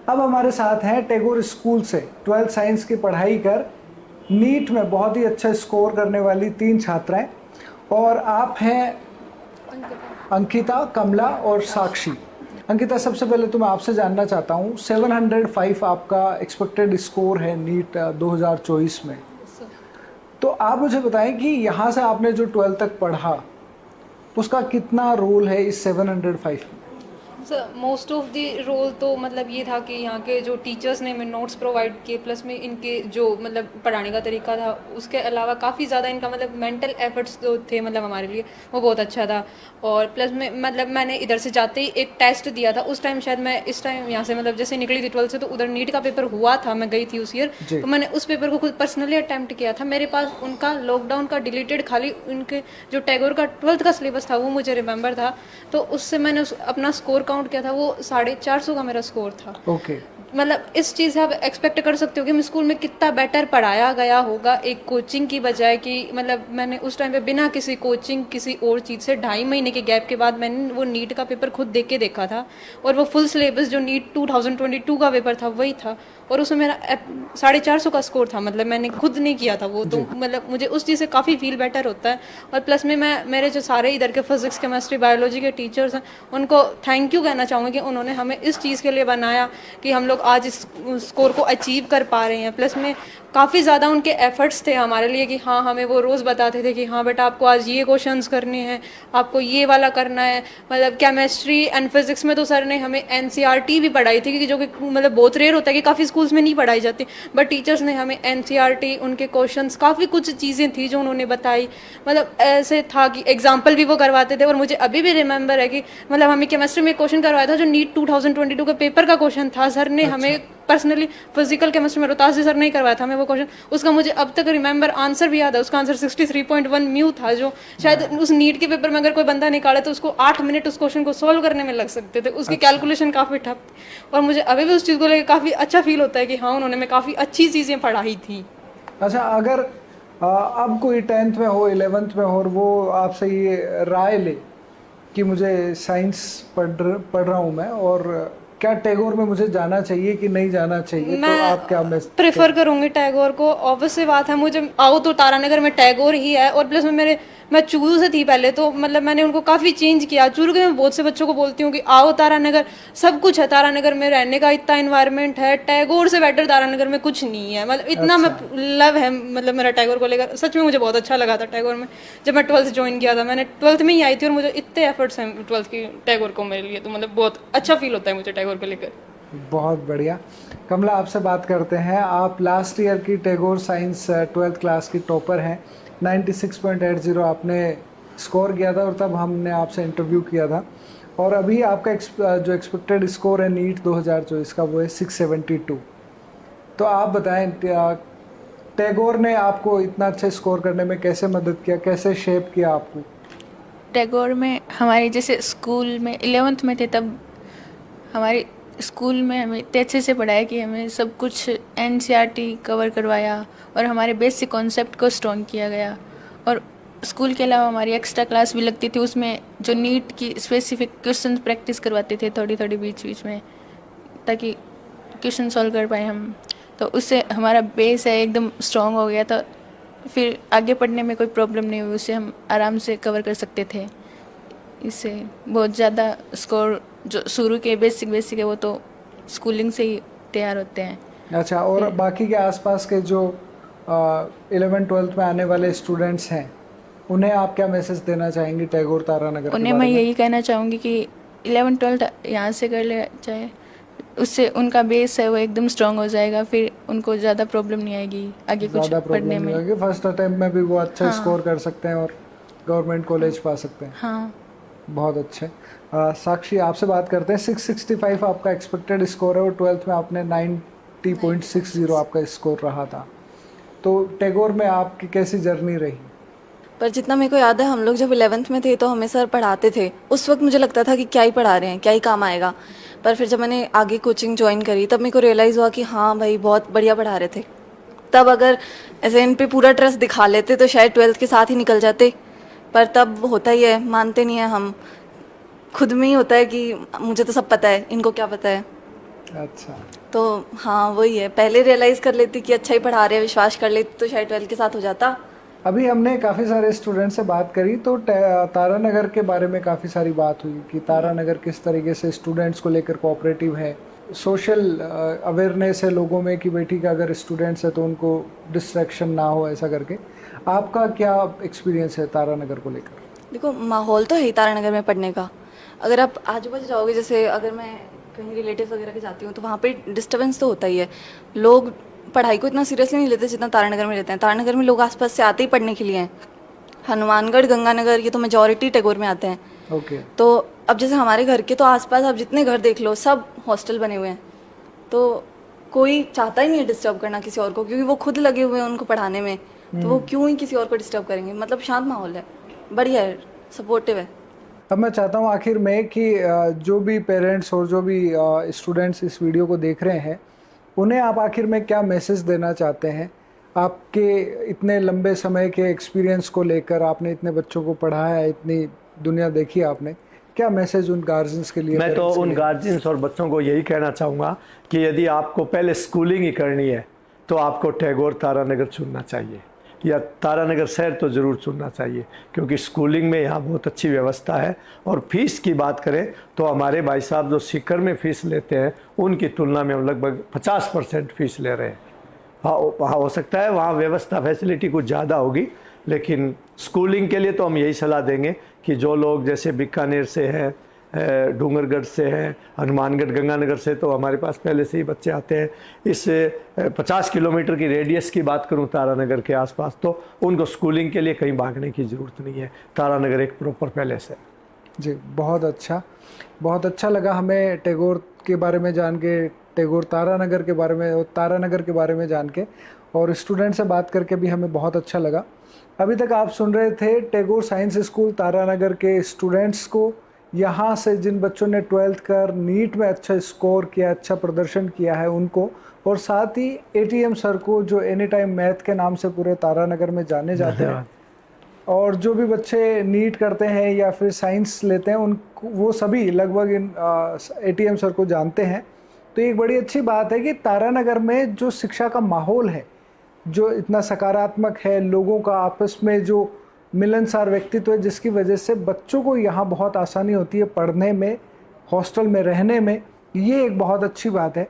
अब हमारे साथ हैं टैगोर स्कूल से 12th साइंस की पढ़ाई कर नीट में बहुत ही अच्छा स्कोर करने वाली 3 छात्राएं, और आप हैं अंकिता, कमला और साक्षी। अंकिता, सबसे पहले तो मैं आपसे जानना चाहता हूँ, 705 आपका एक्सपेक्टेड स्कोर है नीट 2024 में। तो आप मुझे बताएं कि यहाँ से आपने जो 12th तक पढ़ा उसका कितना रोल है इस 705 में? Sir most of the role तो मतलब ये था कि यहाँ के जो टीचर्स ने हमें नोट्स प्रोवाइड किए, प्लस में इनके जो मतलब पढ़ाने का तरीका था, उसके अलावा काफ़ी ज़्यादा इनका मतलब मेंटल एफर्ट्स जो थे मतलब हमारे लिए वो बहुत अच्छा था। और प्लस में मतलब मैंने इधर से जाते ही एक टेस्ट दिया था उस टाइम, शायद मैं इस टाइम यहाँ से मतलब जैसे निकली थी 12th से, तो उधर नीट का पेपर हुआ था, मैं गई थी उस ईयर। जी। तो मैंने उस पेपर को खुद पर्सनली अटैम्प्ट किया था। मेरे पास उनका लॉकडाउन का डिलीटेड खाली उनके जो टैगोर का 12th का सिलेबस था वो मुझे रिमेंबर था। तो उससे मैंने अपना स्कोर काउंट किया था, वो 450 का मेरा स्कोर था। ओके। मतलब इस चीज़ से आप एक्सपेक्ट कर सकते हो कि मैं स्कूल में कितना बेटर पढ़ाया गया होगा एक कोचिंग की बजाय, कि मतलब मैंने उस टाइम पे बिना किसी कोचिंग किसी और चीज़ से 2.5 महीने के गैप के बाद मैंने वो नीट का पेपर खुद देख के देखा था। और वो फुल सिलेबस जो नीट 2022 का पेपर था वही था, और उसमें मेरा 450 का स्कोर था। मतलब मैंने खुद नहीं किया था वो, तो जी। मतलब मुझे उस चीज़ से काफ़ी फील बेटर होता है। और प्लस में मैं मेरे जो सारे इधर के फिजिक्स केमिस्ट्री बायोलॉजी के टीचर्स हैं उनको थैंक यू कहना चाहूँगी कि उन्होंने हमें इस चीज़ के लिए बनाया कि हम लोग आज इस स्कोर को अचीव कर पा रहे हैं। प्लस में काफ़ी ज़्यादा उनके एफर्ट्स थे हमारे लिए कि हाँ, हमें वो रोज़ बताते थे कि हाँ बेटा आपको आज ये क्वेश्चंस करने हैं, आपको ये वाला करना है। मतलब केमिस्ट्री एंड फिजिक्स में तो सर ने हमें एनसीईआरटी भी पढ़ाई थी, क्योंकि जो कि मतलब बहुत रेयर होता है कि काफ़ी स्कूल्स में नहीं पढ़ाई जाती, बट टीचर्स ने हमें एनसीईआरटी, उनके क्वेश्चंस, काफ़ी कुछ चीज़ें थी जो उन्होंने बताई। मतलब ऐसे था कि एग्जाम्पल भी वो करवाते थे। और मुझे अभी भी रिमेंबर है कि मतलब हमें केमिस्ट्री में एक क्वेश्चन करवाया था जो नीट 2022 के पेपर का क्वेश्चन था। सर ने अच्छा। हमें पर्सनली फिजिकल केमिस्ट्री में रोहतास जी सर ने ही करवाया था हमें वो क्वेश्चन। उसका मुझे अब तक रिमेंबर आंसर भी याद है। उसका आंसर 63.1 म्यू था, जो शायद उस नीट के पेपर में अगर कोई बंदा निकाले तो उसको 8 मिनट उस क्वेश्चन को सोल्व करने में लग सकते थे। उसकी अच्छा। कैलकुलेशन काफ़ी टफ थी, और मुझे अभी भी उस चीज़ को लेकर काफ़ी अच्छा फील होता है कि हाँ, उन्होंने हमें काफ़ी अच्छी चीज़ें पढ़ाई थी। अच्छा, अगर अब कोई 10th में हो, 11th में हो, और वो आपसे ये राय ले कि मुझे साइंस पढ़ रहा हूँ मैं, और क्या टैगोर में मुझे जाना चाहिए कि नहीं जाना चाहिए, तो मैं आप क्या प्रेफर करूंगी टैगोर को। ऑब्वियस सी बात है, मुझे आओ तो तारानगर में टैगोर ही है। और प्लस में मैं चूरू से थी पहले, तो मतलब मैंने उनको काफ़ी चेंज किया। चूरू के मैं बहुत से बच्चों को बोलती हूँ कि आओ तारानगर, सब कुछ है तारानगर में, रहने का इतना इन्वायरमेंट है, टैगोर से बेटर तारानगर में कुछ नहीं है। मतलब इतना मैं अच्छा। लव है मतलब मेरा टैगोर को लेकर। सच में मुझे बहुत अच्छा लगा था टैगोर में। जब मैं 12th ज्वाइन किया था, मैंने 12th में ही आई थी, और मुझे इतने एफर्ट्स हैं 12th की टैगोर को मेरे लिए, तो मतलब बहुत अच्छा फील होता है मुझे टैगोर को लेकर। बहुत बढ़िया। कमला, आपसे बात करते हैं। आप लास्ट ईयर की टैगोर साइंस 12th क्लास की टॉपर हैं। 96.80 आपने स्कोर किया था, और तब हमने आपसे इंटरव्यू किया था। और अभी आपका जो एक्सपेक्टेड स्कोर है नीट 2024 का वो है 672। तो आप बताएं, टैगोर ने आपको इतना अच्छा स्कोर करने में कैसे मदद किया, कैसे शेप किया आपको? टैगोर में हमारे जैसे स्कूल में 11th में थे तब हमारे स्कूल में हमें इतने अच्छे से पढ़ाया कि हमें सब कुछ एनसीईआरटी कवर करवाया और हमारे बेसिक कॉन्सेप्ट को स्ट्रॉन्ग किया गया। और स्कूल के अलावा हमारी एक्स्ट्रा क्लास भी लगती थी, उसमें जो नीट की स्पेसिफिक क्वेश्चन प्रैक्टिस करवाते थे थोड़ी थोड़ी बीच बीच में, ताकि क्वेश्चन सॉल्व कर पाए हम। तो उससे हमारा बेस है एकदम स्ट्रॉन्ग हो गया था। फिर आगे पढ़ने में कोई प्रॉब्लम नहीं हुई, उससे हम आराम से कवर कर सकते थे। इससे बहुत ज़्यादा स्कोर जो शुरू के बेसिक बेसिक है वो तो स्कूलिंग से ही तैयार होते हैं। अच्छा, और फिर बाकी के आसपास के जो 11th 12th में आने वाले स्टूडेंट्स हैं, उन्हें आप क्या मैसेज देना चाहेंगी टैगोर तारानगर के उन्हें मैं बारे में? यही कहना चाहूँगी कि 11th 12th यहाँ से कर ले चाहे, उससे उनका बेस है वो एकदम स्ट्रांग हो जाएगा। फिर उनको ज़्यादा प्रॉब्लम नहीं आएगी आगे कुछ ज़्यादा प्रॉब्लम पढ़ने नहीं में। होगी, फर्स्ट अटेम्प्ट में भी वो अच्छा हाँ। स्कोर कर सकते हैं और गवर्नमेंट कॉलेज पा सकते हैं। हाँ। बहुत अच्छे। साक्षी, आपसे बात करते हैं। 665 आपका एक्सपेक्टेड स्कोर है, और 12th में आपने 90.60 आपका स्कोर रहा था। तो टैगोर में आपकी कैसी जर्नी रही? पर जितना मेरे को याद है, हम लोग जब 11th में थे तो हमें सर पढ़ाते थे, उस वक्त मुझे लगता था कि क्या ही पढ़ा रहे हैं, क्या ही काम आएगा। पर फिर जब मैंने आगे कोचिंग ज्वाइन करी तब मेरे को रियलाइज़ हुआ कि हाँ भाई, बहुत बढ़िया पढ़ा रहे थे। तब अगर ऐसे इन पे पूरा ट्रस्ट दिखा लेते तो शायद 12th के साथ ही निकल जाते। पर तब होता ही है, मानते नहीं है हम, खुद में ही होता है कि मुझे तो सब पता है, इनको क्या पता है। अच्छा, तो हाँ वही है, पहले रियलाइज़ कर लेती कि अच्छा ही पढ़ा रहे हैं, विश्वास कर लेती तो शायद 12 के साथ हो जाता। अभी हमने काफ़ी सारे स्टूडेंट से बात करी तो तारानगर के बारे में काफ़ी सारी बात हुई कि तारानगर किस तरीके से स्टूडेंट्स को लेकर कोऑपरेटिव है, सोशल अवेयरनेस है लोगों में कि बेटी का अगर स्टूडेंट्स है तो उनको डिस्ट्रैक्शन ना हो, ऐसा करके। आपका क्या एक्सपीरियंस है तारानगर को लेकर? देखो माहौल तो है ही तारानगर में पढ़ने का। अगर आप आजू बाजू जाओगे, जैसे अगर मैं कहीं रिलेटिव वगैरह के जाती हूँ तो वहाँ पे डिस्टर्बेंस तो होता ही है। लोग पढ़ाई को इतना सीरियसली नहीं लेते जितना तारानगर में लेते हैं। तारानगर में लोग आसपास से आते ही पढ़ने के लिए हैं। हनुमानगढ़, गंगानगर, ये तो मेजॉरिटी टैगोर में आते हैं। ओके। तो अब जैसे हमारे घर के तो आसपास आप जितने घर देख लो सब हॉस्टल बने हुए हैं, तो कोई चाहता ही नहीं है डिस्टर्ब करना किसी और को, क्योंकि वो खुद लगे हुए हैं उनको पढ़ाने में, तो वो क्यों ही किसी और को डिस्टर्ब करेंगे। मतलब शांत माहौल है, बढ़िया है, सपोर्टिव है। अब मैं चाहता हूँ आखिर में कि जो भी पेरेंट्स और जो भी स्टूडेंट्स इस वीडियो को देख रहे हैं, उन्हें आप आखिर में क्या मैसेज देना चाहते हैं? आपके इतने लंबे समय के एक्सपीरियंस को लेकर, आपने इतने बच्चों को पढ़ाया है, इतनी दुनिया देखी आपने, क्या मैसेज उन गार्जियंस के लिए? मैं तो उन गार्जियंस और बच्चों को यही कहना चाहूँगा कि यदि आपको पहले स्कूलिंग ही करनी है तो आपको टैगोर तारानगर चुनना चाहिए, या तारानगर शहर तो ज़रूर चुनना चाहिए, क्योंकि स्कूलिंग में यहाँ बहुत अच्छी व्यवस्था है। और फीस की बात करें तो हमारे भाई साहब जो सीकर में फ़ीस लेते हैं उनकी तुलना में हम लगभग 50% फ़ीस ले रहे हैं। हाँ, हो सकता है वहाँ व्यवस्था फैसिलिटी कुछ ज़्यादा होगी, लेकिन स्कूलिंग के लिए तो हम यही सलाह देंगे कि जो लोग जैसे बीकानेर से हैं, डूंगरगढ़ से हैं, हनुमानगढ़, गंगानगर से, तो हमारे पास पहले से ही बच्चे आते हैं। इस 50 किलोमीटर की रेडियस की बात करूं तारानगर के आसपास, तो उनको स्कूलिंग के लिए कहीं भागने की ज़रूरत नहीं है। तारानगर एक प्रॉपर पैलेस है। जी, बहुत अच्छा लगा हमें टैगोर के बारे में जान के, टैगोर तारानगर के बारे में और तारानगर के बारे में जान के, और स्टूडेंट से बात करके भी हमें बहुत अच्छा लगा। अभी तक आप सुन रहे थे टैगोर साइंस स्कूल तारानगर के स्टूडेंट्स को, यहाँ से जिन बच्चों ने 12th कर नीट में अच्छा स्कोर किया, अच्छा प्रदर्शन किया है उनको, और साथ ही ATM सर को जो एनी टाइम मैथ के नाम से पूरे तारानगर में जाने जाते हैं। और जो भी बच्चे नीट करते हैं या फिर साइंस लेते हैं, उन वो सभी लगभग इन ATM सर को जानते हैं। तो एक बड़ी अच्छी बात है कि तारानगर में जो शिक्षा का माहौल है, जो इतना सकारात्मक है, लोगों का आपस में जो मिलनसार व्यक्तित्व है, जिसकी वजह से बच्चों को यहाँ बहुत आसानी होती है पढ़ने में, हॉस्टल में रहने में। ये एक बहुत अच्छी बात है।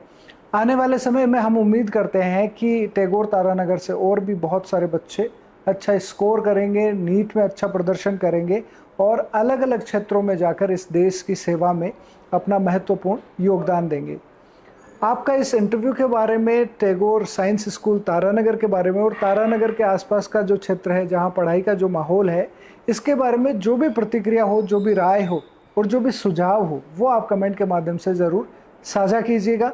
आने वाले समय में हम उम्मीद करते हैं कि टैगोर तारानगर से और भी बहुत सारे बच्चे अच्छा स्कोर करेंगे, नीट में अच्छा प्रदर्शन करेंगे और अलग अलग क्षेत्रों में जाकर इस देश की सेवा में अपना महत्वपूर्ण योगदान देंगे। आपका इस इंटरव्यू के बारे में, टैगोर साइंस स्कूल तारानगर के बारे में और तारानगर के आसपास का जो क्षेत्र है जहां पढ़ाई का जो माहौल है, इसके बारे में जो भी प्रतिक्रिया हो, जो भी राय हो और जो भी सुझाव हो, वो आप कमेंट के माध्यम से ज़रूर साझा कीजिएगा।